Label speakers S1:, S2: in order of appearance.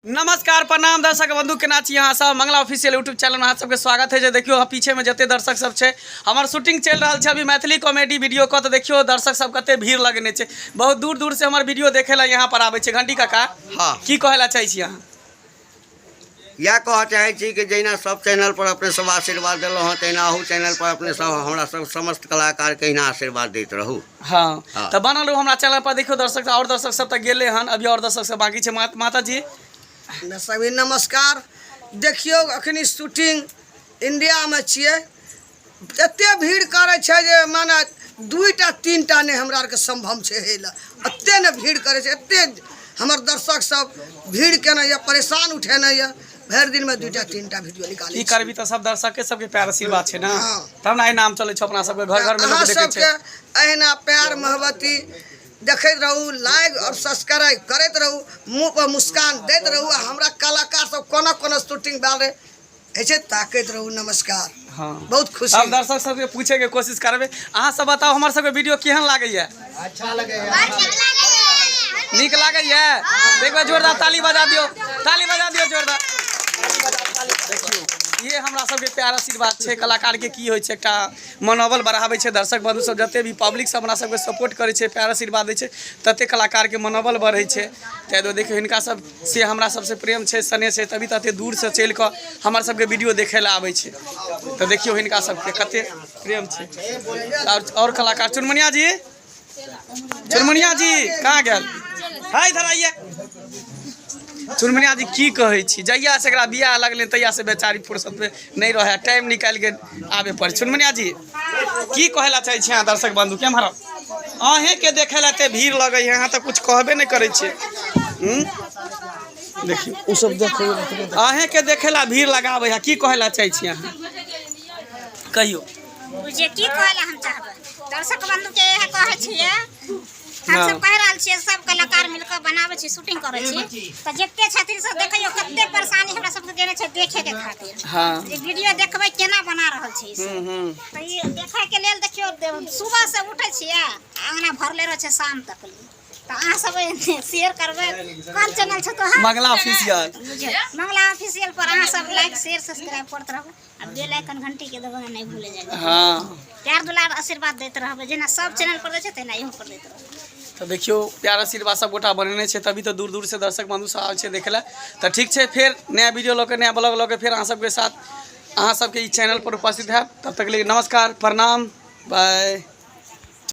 S1: नमस्कार प्रणाम दर्शक बंधु के नाच यहाँ सब मंगला ऑफिशियल यूट्यूब चैनल में आप सबके स्वागत है। जो देखियो पीछे में जते दर्शक सब छे हमार शूटिंग चल रहा है अभी मैथिली कॉमेडी वीडियो को, तो देखियो दर्शक सब कते भीड़ लगने छे, बहुत दूर दूर से हमार वीडियो देखे ला यहाँ पर आवे छे। घंटी काका हाँ की कहला चाहे छी यहाँ?
S2: या कह चाहे छी कि जैना सब चैनल पर अपने सब आशीर्वाद दिलो हँ तैना अहू चैनल पर अपने सब हमरा सब समस्त कलाकार के हिना आशीर्वाद देते रहू।
S1: हाँ तो बनल रहू हमरा चैनल पर। देखियो दर्शक और दर्शक सब तक गेले हन, अभी और दर्शक सब बाकी छे। माता जी
S3: सभी नमस्कार। देखियो अखनी शूटिंग इंडिया में छिए, एते भीड़ करे छे जे माने दुईटा तीनटा ने हमरा के संभव छे हेला, एते ने भीड़ करे छे, एते हमर दर्शक सब भीड़ के ना या परेशान उठे ना या भर दिन में दुईटा तीनटा वीडियो निकाली
S1: की करबी तो सब दर्शक के सबके प्यार आशीर्वाद छे ना, तब ना नाम चले छे अपना सबके घर घर में लोग देखे छे।
S3: अहिना प्यार मोहब्बती देखते रहू, लाइक और सब्सक्राइब करते रहू, मुँह पर मुस्कान देते रहू। हमरा कलाकार सब कोना कोना शूटिंग बारे ऐसे ताकत रहू। नमस्कार। हाँ बहुत खुशी।
S1: अब दर्शक सबके पूछे के कोशिश करबे। अहाँ सब बताओ हमार सबके वीडियो केहन लागैया?
S3: अच्छा लगैया,
S1: नीक लागैया? एक बार जोरदार ताली बजा दियो, ताली बजा दियो जोरदार। देखियो ये हमरा सबके प्यार आशीर्वाद छे। कलाकार के की होय छे एकटा मनोबल बढ़ावे छे। दर्शक बंधु सब जते भी पब्लिक सब हमरा सबके सपोर्ट करे छे, प्यार आशीर्वाद दे छे, तते कलाकार के मनोबल बढ़े छे। तो देखियो हिनका सब से हमरा सबसे प्रेम छे, स्नेह छे, तभी तते दूर से चल के हमार सबके वीडियो देखे ला आवे छे। तो देखियो हिनका सबके कते प्रेम छे। और कलाकार चुनमुनिया जी, चुनमुनिया जी कहाँ गेल? हां इधर आइए। चुनमुनिया जी की कहे छी? जहिया से एकरा बियाह लगले तहिया से बेचारी फुर्सत में नहीं रहे, टाइम निकाल के आवे पड़े। चुनमुनिया जी की कहेला चाहे छी दर्शक बंधु के? हमारा अहें के देखे ला ते भीड़ लगे है, यहाँ तो कुछ कहबे नहीं करे छे। देखियो उ सब देखो, अहें के देखेला भीड़ लगावे है, की कहेला चाहे छी अहाँ? कहियो
S4: जे की कहला हम चाहबे दर्शक बंधु के यह कहे छिए, हम सब कह रहल छिए सब कलाकार मिलकर बनावे छी, शूटिंग करे छी, त जत्ते छथिन से देखियो कत्ते परेशानी हमरा सब के देने छै देखे के खातिर। हां ई वीडियो देखबै केना बना रहल छी त ई देखे के लेल देखियो सुबह से उठै छिए आंगना भरले रह छै शाम तक। त अहाँ सब शेयर करबै कोन चैनल छै तो
S1: मंगला ऑफिशियल,
S4: मंगला ऑफिशियल पर अहाँ सब लाइक शेयर सब्सक्राइब करत रहबै आ बेल आइकन घंटी के दबाना नहीं भूले जाइए। हां प्यार दुलार आशीर्वाद देते रहबै, जेना सब चैनल पर दै छै तेना इहो पर देते रहबै।
S1: तो देखियो प्यार आशीर्वाद सब गोटा बनने छे, तभी तो दूर दूर से दर्शक बंधु सब आवे छे देखेला। तो ठीक छे, फिर नया वीडियो लोके नया ब्लॉग लोके फिर अहाँ सबके साथ अहाँ सबके ई चैनल पर उपस्थित है। तब तक के लिए नमस्कार प्रणाम बाय।